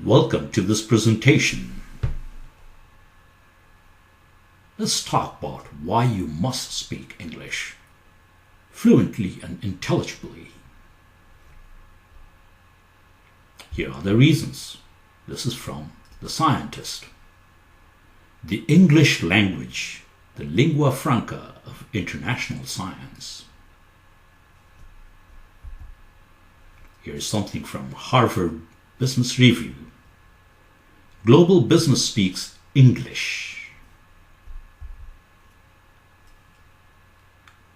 Welcome to this presentation. Let's talk about why you must speak English fluently and intelligibly. Here are the reasons. This is from The Scientist. The English language, the lingua franca of international science. Here's something from Harvard Business Review. Global business speaks English.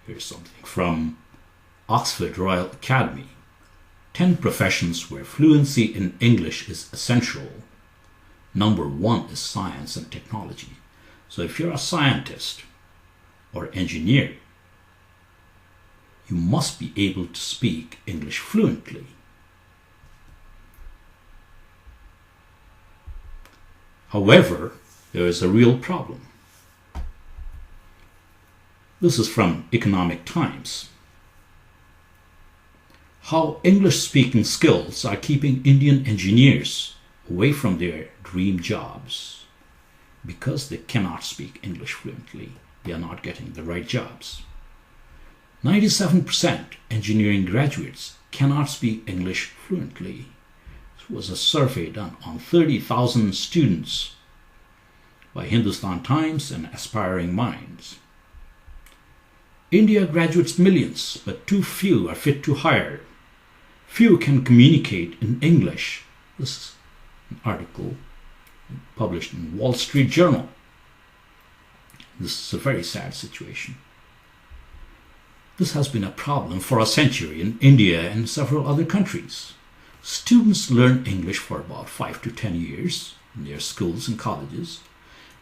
Here's something from Oxford Royal Academy. 10 professions where fluency in English is essential. Number 1 is science and technology. So if you're a scientist or engineer, you must be able to speak English fluently. However, there is a real problem. This is from Economic Times. How English-speaking skills are keeping Indian engineers away from their dream jobs. Because they cannot speak English fluently, they are not getting the right jobs. 97% engineering graduates cannot speak English fluently. This was a survey done on 30,000 students by Hindustan Times and Aspiring Minds. India graduates millions, but too few are fit to hire. Few can communicate in English. This is an article published in Wall Street Journal. This is a very sad situation. This has been a problem for a century in India and several other countries. Students learn English for about 5 to 10 years in their schools and colleges.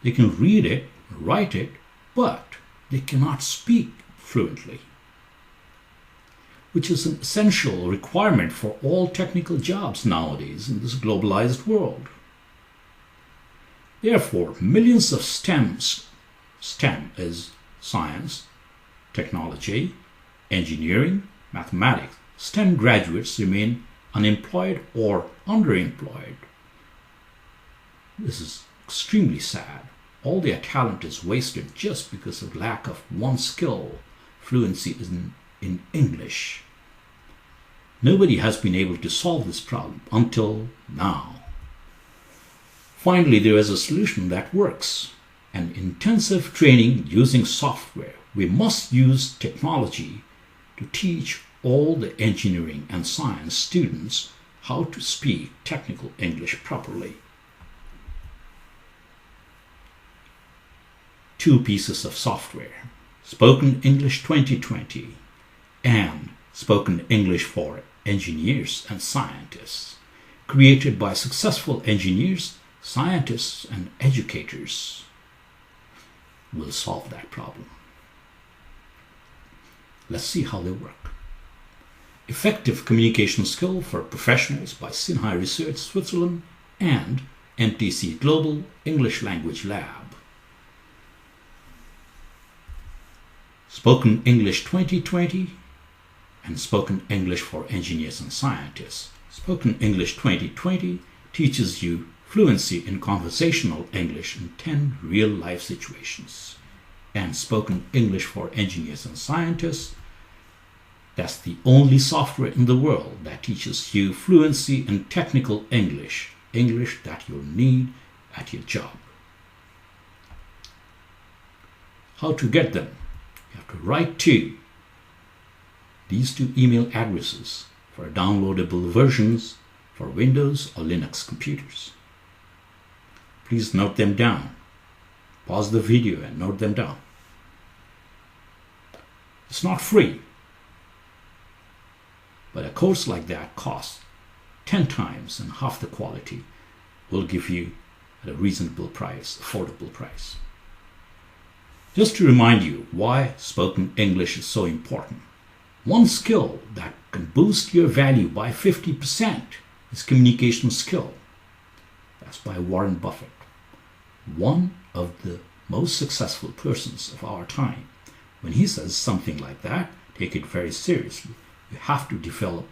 They can read it, write it, but they cannot speak fluently, which is an essential requirement for all technical jobs nowadays in this globalized world. Therefore, millions of STEM is science, technology, engineering, mathematics, STEM graduates remain unemployed or underemployed. This is extremely sad. All their talent is wasted just because of lack of one skill, fluency in English. Nobody has been able to solve this problem until now. Finally, there is a solution that works. An intensive training using software. We must use technology to teach all the engineering and science students how to speak technical English properly. 2 pieces of software, Spoken English 2020 and Spoken English for Engineers and Scientists, created by successful engineers, scientists, and educators, will solve that problem. Let's see how they work. Effective communication skill for professionals by Sinhai Research Switzerland and MTC Global English Language Lab. Spoken English 2020 and Spoken English for Engineers and Scientists. Spoken English 2020 teaches you fluency in conversational English in 10 real-life situations. And Spoken English for Engineers and Scientists, that's the only software in the world that teaches you fluency in technical English, English that you'll need at your job. How to get them? You have to write to these 2 email addresses for downloadable versions for Windows or Linux computers. Please note them down. Pause the video and note them down. It's not free, but a course like that costs 10 times and half the quality. Will give you at a reasonable price, affordable price. Just to remind you why spoken English is so important. One skill that can boost your value by 50% is communication skill. That's by Warren Buffett, one of the most successful persons of our time. When he says something like that, take it very seriously. You have to develop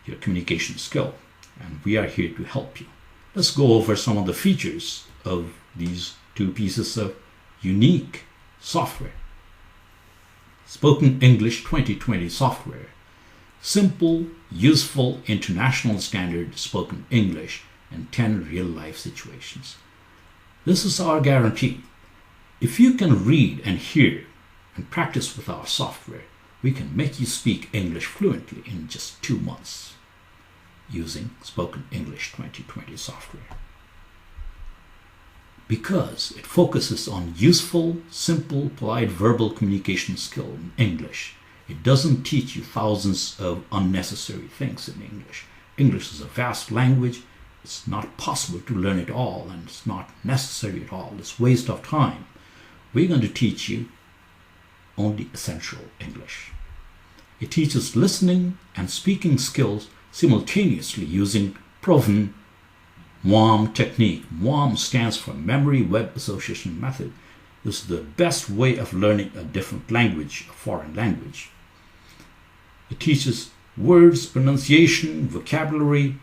your communication skill. and we are here to help you. Let's go over some of the features of these two pieces of unique software. Spoken English 2020 software. Simple, useful, international standard spoken English in 10 real-life situations. This is our guarantee. If you can read and hear and practice with our software, we can make you speak English fluently in just 2 months using Spoken English 2020 software. Because it focuses on useful, simple, polite verbal communication skill in English. It doesn't teach you thousands of unnecessary things in English. English is a vast language. It's not possible to learn it all, and it's not necessary at all. It's a waste of time. We're going to teach you only essential English. It teaches listening and speaking skills simultaneously using proven MWAM technique. MWAM stands for Memory Web Association Method. This is the best way of learning a different language, a foreign language. It teaches words, pronunciation, vocabulary,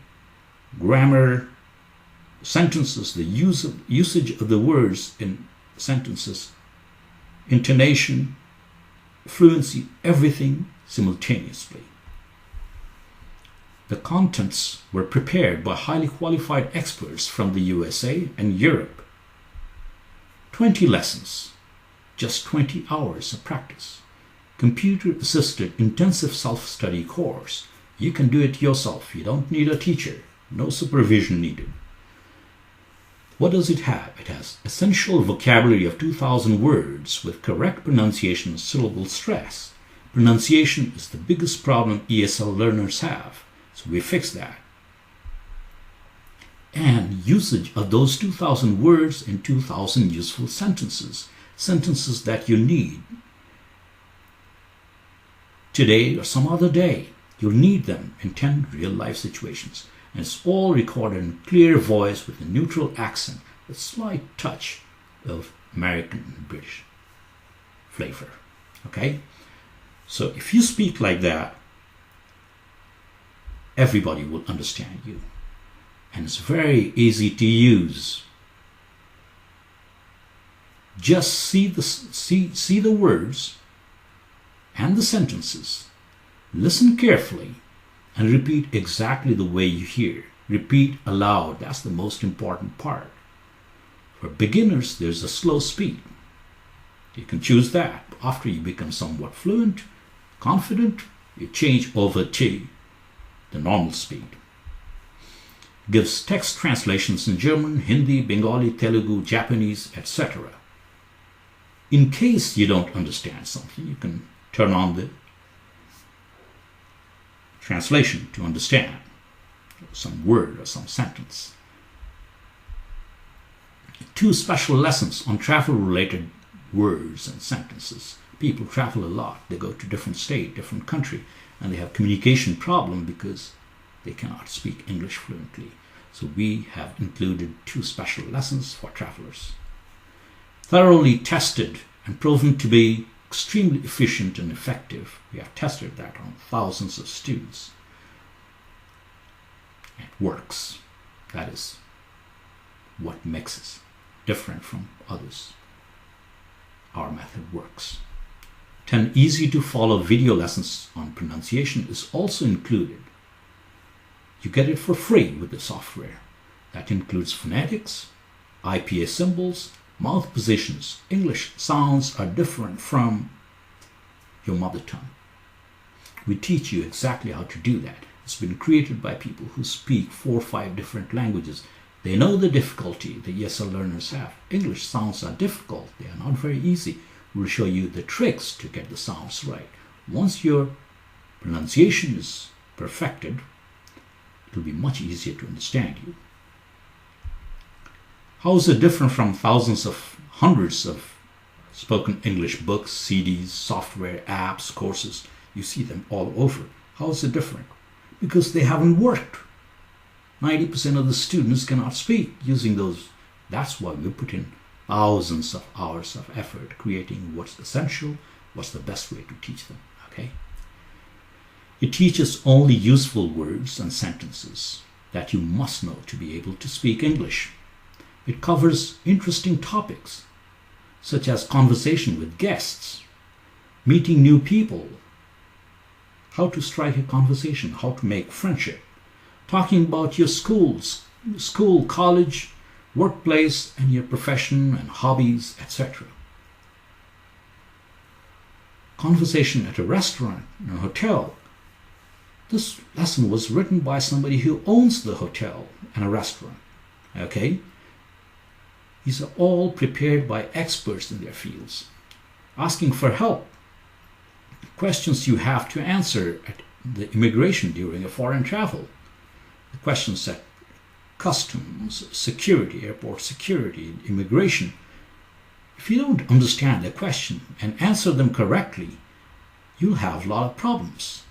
grammar, sentences, the usage of the words in sentences, intonation, fluency, everything simultaneously. The contents were prepared by highly qualified experts from the USA and Europe. 20 lessons, just 20 hours of practice. Computer-assisted intensive self-study course. You can do it yourself. You don't need a teacher. No supervision needed. What does it have? It has essential vocabulary of 2,000 words with correct pronunciation and syllable stress. Pronunciation is the biggest problem ESL learners have, so we fix that. And usage of those 2,000 words in 2,000 useful sentences. Sentences that you need today or some other day. You'll need them in 10 real-life situations. And it's all recorded in clear voice with a neutral accent, a slight touch of American and British flavor. Okay? So if you speak like that, everybody will understand you. And it's very easy to use. Just see the words and the sentences. Listen carefully and repeat exactly the way you hear. Repeat aloud. That's the most important part. For beginners, there's a slow speed. You can choose that. After you become somewhat fluent, confident, you change over to the normal speed. Gives text translations in German, Hindi, Bengali, Telugu, Japanese, etc. In case you don't understand something, you can turn on the translation to understand some word or some sentence. 2 special lessons on travel-related words and sentences. People travel a lot. They go to different state, different country, and they have communication problem because they cannot speak English fluently. So we have included 2 special lessons for travelers. Thoroughly tested and proven to be extremely efficient and effective. We have tested that on thousands of students. It works. That is what makes us different from others. Our method works. 10 easy to follow video lessons on pronunciation is also included. You get it for free with the software. That includes phonetics, IPA symbols, mouth positions. English sounds are different from your mother tongue. We teach you exactly how to do that. It's been created by people who speak 4 or 5 different languages. They know the difficulty the ESL learners have. English sounds are difficult. They are not very easy. We'll show you the tricks to get the sounds right. Once your pronunciation is perfected, it will be much easier to understand you. How is it different from hundreds of spoken English books, CDs, software, apps, courses? You see them all over. How is it different? Because they haven't worked. 90% of the students cannot speak using those. That's why we put in thousands of hours of effort creating what's essential, what's the best way to teach them. Okay? It teaches only useful words and sentences. that you must know to be able to speak English. It covers interesting topics such as conversation with guests, meeting new people, how to strike a conversation, how to make friendship, talking about your school, college, workplace, and your profession and hobbies, etc. Conversation at a restaurant, in a hotel. This lesson was written by somebody who owns the hotel and a restaurant. Okay? These are all prepared by experts in their fields. Asking for help. Questions you have to answer at the immigration during a foreign travel. The questions at customs, security, airport security, immigration. If you don't understand the question and answer them correctly, you'll have a lot of problems.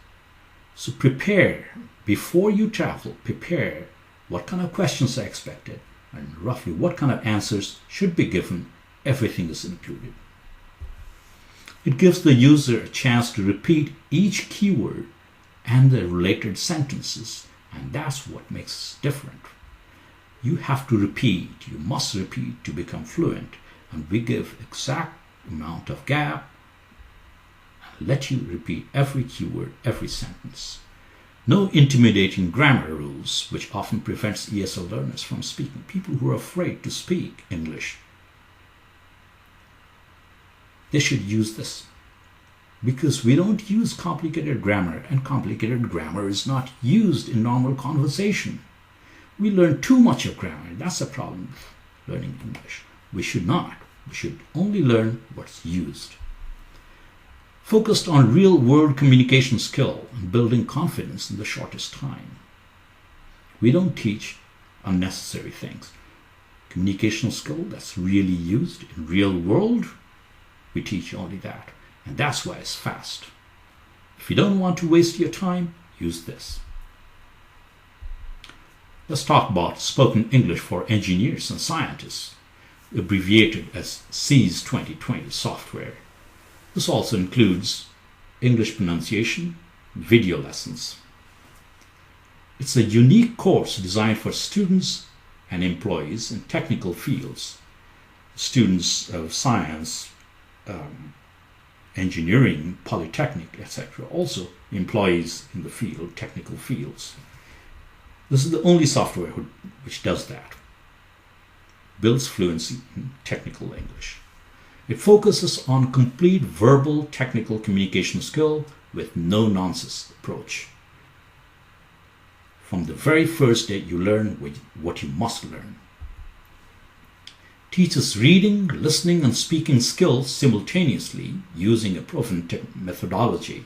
So prepare, before you travel, prepare what kind of questions are expected and roughly what kind of answers should be given. Everything is included. It gives the user a chance to repeat each keyword and the related sentences, and that's what makes it different. You have to repeat, you must repeat to become fluent, and we give exact amount of gap and let you repeat every keyword, every sentence. No intimidating grammar rules, which often prevents ESL learners from speaking. People who are afraid to speak English, they should use this, because we don't use complicated grammar, and complicated grammar is not used in normal conversation. We learn too much of grammar. That's a problem with learning English. We should not. We should only learn what's used. Focused on real-world communication skill and building confidence in the shortest time. We don't teach unnecessary things. Communication skill that's really used in real world, we teach only that. And that's why it's fast. If you don't want to waste your time, use this. Let's talk about spoken English for engineers and scientists, abbreviated as ASEES 2020 software. This also includes English pronunciation, video lessons. It's a unique course designed for students and employees in technical fields, students of science, engineering, polytechnic, etc. Also employees in the field, technical fields. This is the only software which does that. Builds fluency in technical English. It focuses on complete verbal technical communication skill with no-nonsense approach. From the very first day you learn what you must learn. Teaches reading, listening, and speaking skills simultaneously using a proven methodology.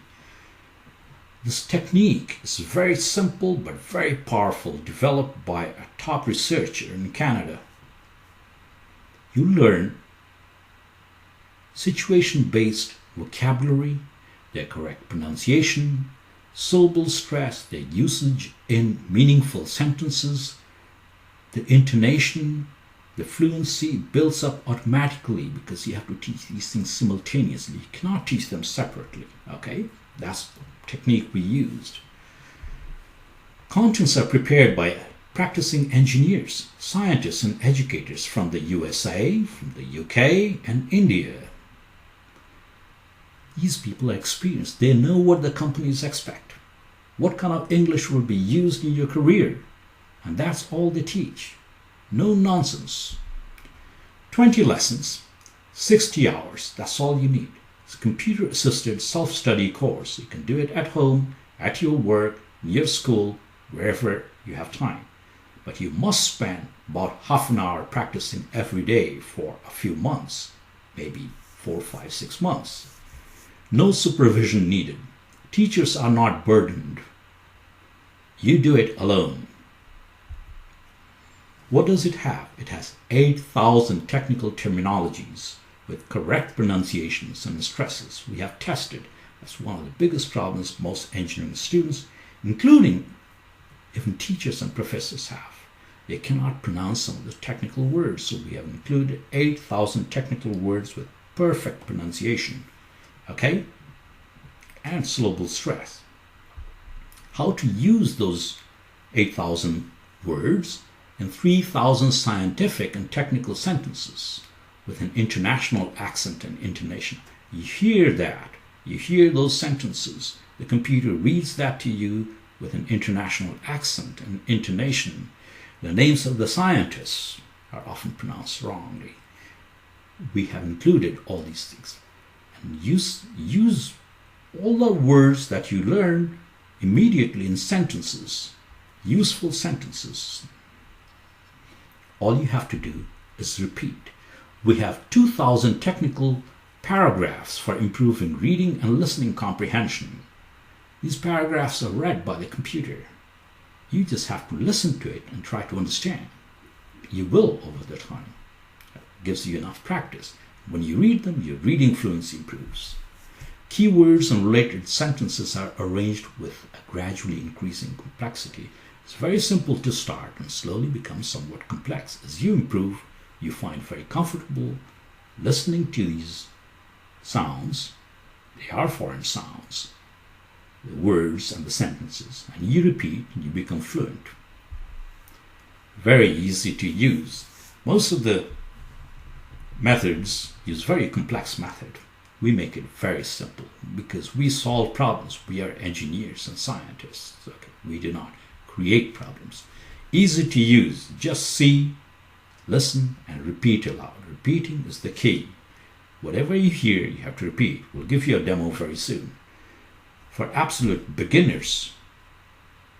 This technique is very simple but very powerful, developed by a top researcher in Canada. You learn situation-based vocabulary, their correct pronunciation, syllable stress, their usage in meaningful sentences, the intonation. The fluency builds up automatically because you have to teach these things simultaneously. You cannot teach them separately, okay? That's the technique we used. Contents are prepared by practicing engineers, scientists, and educators from the USA, from the UK, and India. These people are experienced. They know what the companies expect, what kind of English will be used in your career, and that's all they teach. No nonsense. 20 lessons, 60 hours, that's all you need. It's a computer-assisted self-study course. You can do it at home, at your work, in your school, wherever you have time. But you must spend about half an hour practicing every day for a few months, maybe 4, 5, 6 months. No supervision needed. Teachers are not burdened. You do it alone. What does it have? It has 8,000 technical terminologies with correct pronunciations and stresses. We have tested. That's one of the biggest problems most engineering students, including even teachers and professors, have. They cannot pronounce some of the technical words, so we have included 8,000 technical words with perfect pronunciation. Okay? And syllable stress. How to use those 8,000 words and 3,000 scientific and technical sentences with an international accent and intonation. You hear that. You hear those sentences. The computer reads that to you with an international accent and intonation. The names of the scientists are often pronounced wrongly. We have included all these things. And use all the words that you learn immediately in sentences, useful sentences. All you have to do is repeat. We have 2,000 technical paragraphs for improving reading and listening comprehension. These paragraphs are read by the computer. You just have to listen to it and try to understand. You will over the time. It gives you enough practice. When you read them, your reading fluency improves. Keywords and related sentences are arranged with a gradually increasing complexity. It's very simple to start and slowly becomes somewhat complex. As you improve, you find very comfortable listening to these sounds. They are foreign sounds, the words and the sentences, and you repeat and you become fluent. Very easy to use. Most of the methods use very complex method. We make it very simple because we solve problems. We are engineers and scientists. Okay? We do not create problems. Easy to use. Just see, listen, and repeat aloud. Repeating is the key. Whatever you hear, you have to repeat. We'll give you a demo very soon. For absolute beginners,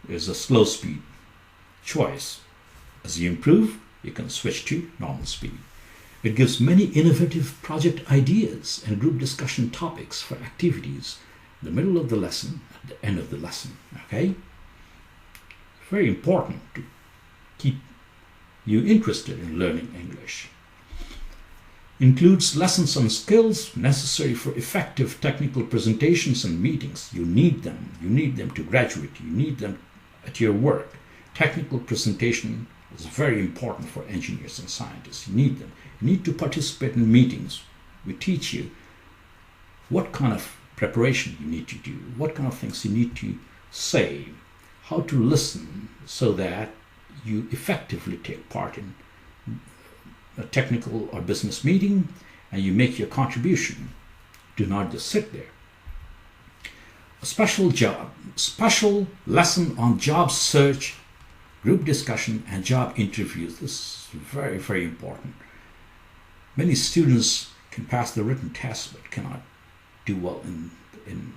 there's a slow speed choice. As you improve, you can switch to normal speed. It gives many innovative project ideas and group discussion topics for activities in the middle of the lesson, at the end of the lesson. Okay? Very important to keep you interested in learning English. Includes lessons on skills necessary for effective technical presentations and meetings. You need them. You need them to graduate. You need them at your work. Technical presentation is very important for engineers and scientists. You need them. You need to participate in meetings. We teach you what kind of preparation you need to do, what kind of things you need to say, how to listen so that you effectively take part in a technical or business meeting and you make your contribution. Do not just sit there. A special lesson on job search, group discussion, and job interviews. This is very, very important. Many students can pass the written test but cannot do well in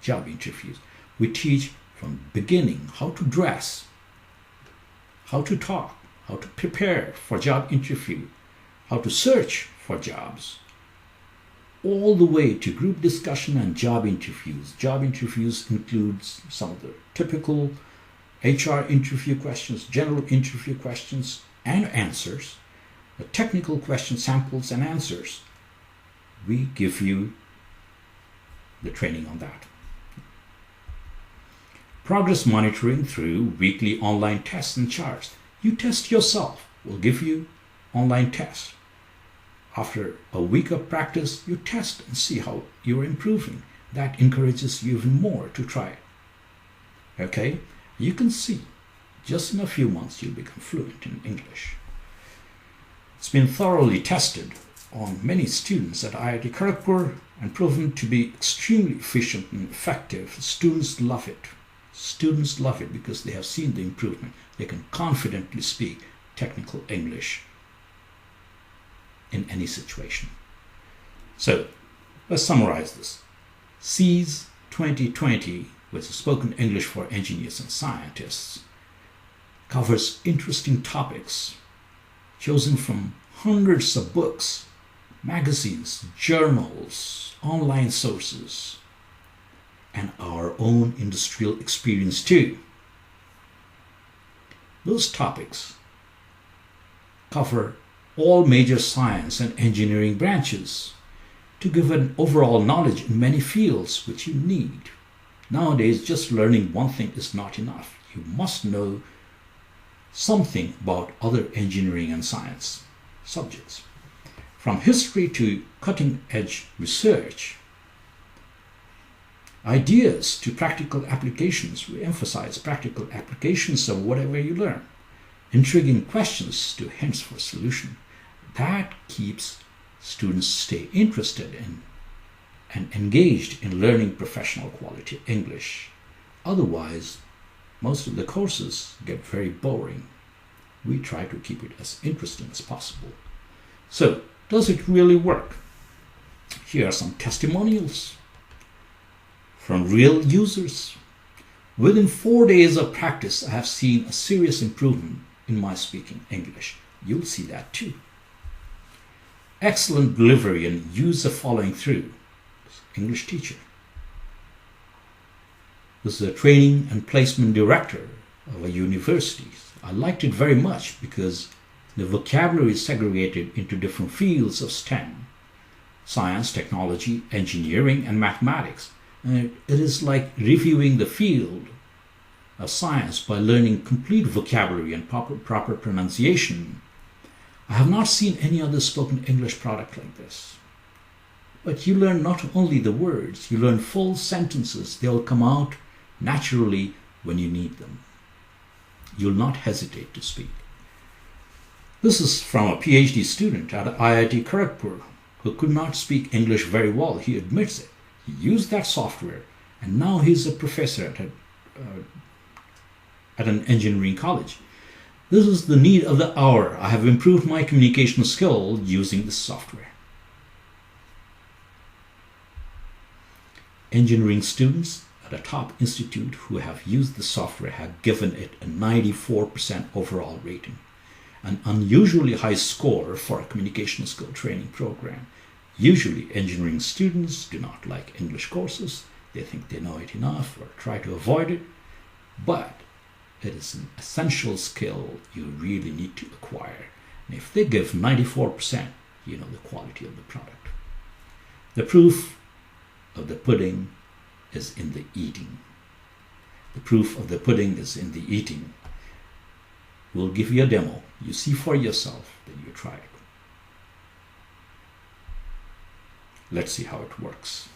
job interviews. We teach from the beginning how to dress, how to talk, how to prepare for job interview, how to search for jobs, all the way to group discussion and job interviews. Job interviews includes some of the typical HR interview questions, general interview questions and answers, the technical question samples and answers. We give you the training on that. Progress monitoring through weekly online tests and charts. You test yourself. We'll give you online tests. After a week of practice, you test and see how you're improving. That encourages you even more to try it. Okay? You can see, just in a few months, you'll become fluent in English. It's been thoroughly tested on many students at IIT Kharagpur and proven to be extremely efficient and effective. Students love it. Students love it because they have seen the improvement. They can confidently speak technical English in any situation. So, let's summarize this. ASEES 2020, which is spoken English for engineers and scientists, covers interesting topics chosen from hundreds of books, magazines, journals, online sources, and our own industrial experience too. Those topics cover all major science and engineering branches to give an overall knowledge in many fields which you need. Nowadays, just learning one thing is not enough. You must know something about other engineering and science subjects. From history to cutting-edge research, ideas to practical applications. We emphasize practical applications of whatever you learn. intriguing questions to hints for solution. That keeps students stay interested in and engaged in learning professional quality English. Otherwise, most of the courses get very boring. We try to keep it as interesting as possible. So, does it really work? Here are some testimonials from real users. Within 4 days of practice, I have seen a serious improvement in my speaking English. You'll see that too. Excellent delivery and user following through. English teacher. This is a training and placement director of a university. I liked it very much because the vocabulary is segregated into different fields of STEM: science, technology, engineering, and mathematics. And it is like reviewing the field of science by learning complete vocabulary and proper pronunciation. I have not seen any other spoken English product like this. But you learn not only the words, you learn full sentences. They'll come out naturally when you need them. You'll not hesitate to speak. This is from a PhD student at IIT Kharagpur who could not speak English very well. He admits it. He used that software, and now he's a professor at an engineering college. This is the need of the hour. I have improved my communication skill using this software. Engineering students at a top institute who have used the software have given it a 94% overall rating, an unusually high score for a communication skill training program. Usually, engineering students do not like English courses. They think they know it enough or try to avoid it. But it is an essential skill you really need to acquire. And if they give 94%, you know the quality of the product. The proof of the pudding is in the eating. The proof of the pudding is in the eating. We'll give you a demo. You see for yourself, then you try it. Let's see how it works.